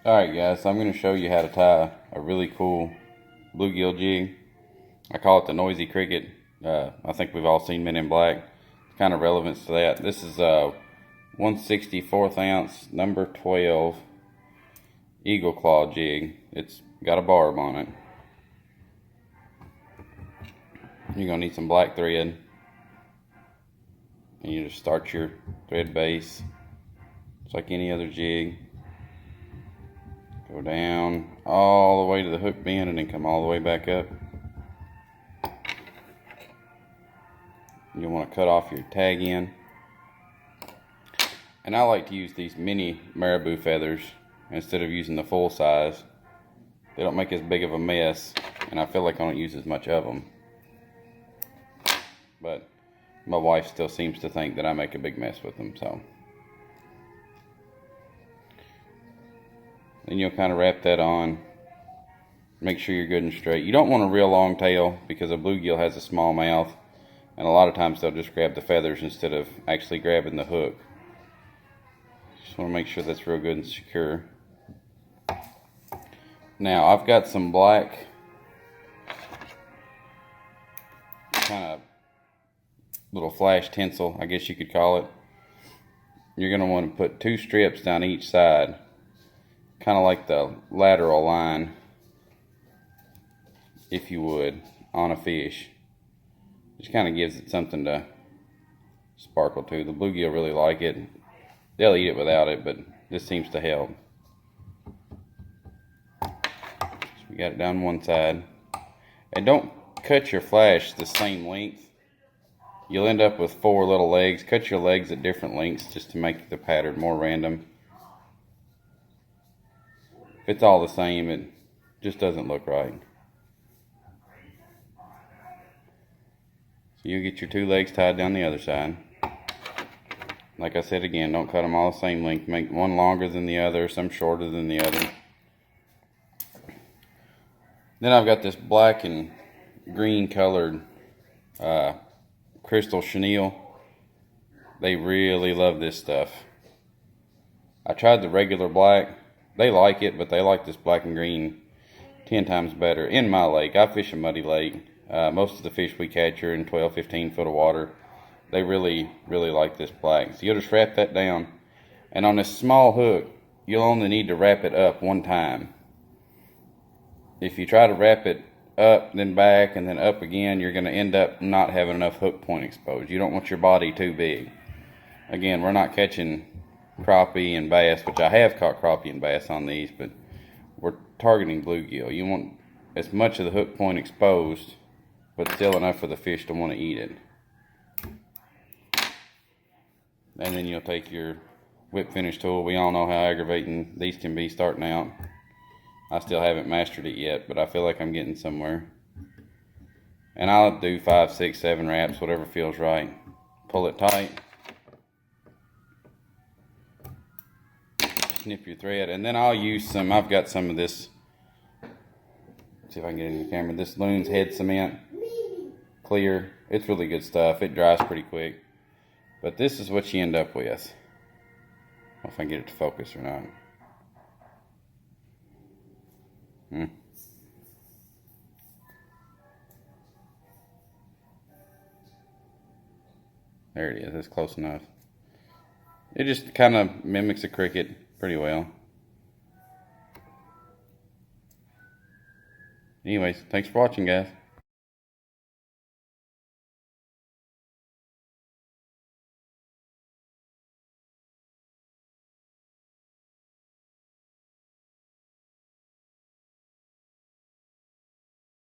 Alright guys, so I'm going to show you how to tie a really cool bluegill jig. I call it the noisy cricket. I think we've all seen Men in Black. It's kind of relevance to that. This is a 1/64 ounce number 12 eagle claw jig. It's got a barb on it. You're going to need some black thread. And you just start your thread base just like any other jig. Go down all the way to the hook bend and then come all the way back up. You'll want to cut off your tag end. And I like to use these mini marabou feathers instead of using the full size. They don't make as big of a mess, and I feel like I don't use as much of them. But my wife still seems to think that I make a big mess with them, so. Then you'll kind of wrap that on. Make sure you're good and straight. You don't want a real long tail because a bluegill has a small mouth, and a lot of times they'll just grab the feathers instead of actually grabbing the hook. Just want to make sure that's real good and secure. Now I've got some black kind of little flash tinsel, I guess you could call it. You're going to want to put 2 strips down each side, kind of like the lateral line, if you would, on a fish. Just kind of gives it something to sparkle to. The bluegill really like it. They'll eat it without it, but this seems to help. So we got it down one side. And don't cut your flash the same length. You'll end up with 4 little legs. Cut your legs at different lengths just to make the pattern more random. If it's all the same, it just doesn't look right. So you get your 2 legs tied down the other side. Like I said again, don't cut them all the same length. Make one longer than the other, some shorter than the other. Then I've got this black and green colored crystal chenille. They really love this stuff. I tried the regular black. They like it, but they like this black and green 10 times better. In my lake, I fish a muddy lake. Most of the fish we catch are in 12, 15 foot of water. They really, really like this black. So you'll just wrap that down. And on this small hook, you'll only need to wrap it up one time. If you try to wrap it up, then back, and then up again, you're going to end up not having enough hook point exposed. You don't want your body too big. Again, we're not catching crappie and bass, which I have caught crappie and bass on these, but we're targeting bluegill. You want as much of the hook point exposed, but still enough for the fish to want to eat it. And then you'll take your whip finish tool. We all know how aggravating these can be starting out. I still haven't mastered it yet, but I feel like I'm getting somewhere. And I'll do 5, 6, 7 wraps, whatever feels right. Pull it tight. Snip your thread, and then I'll use some, I've got some of this, let's see if I can get it in the camera, this Loon's head cement, clear. It's really good stuff. It dries pretty quick. But this is what you end up with. I don't know if I can get it to focus or not. There it is. That's close enough. It just kind of mimics a cricket pretty well. Anyways, thanks for watching, guys.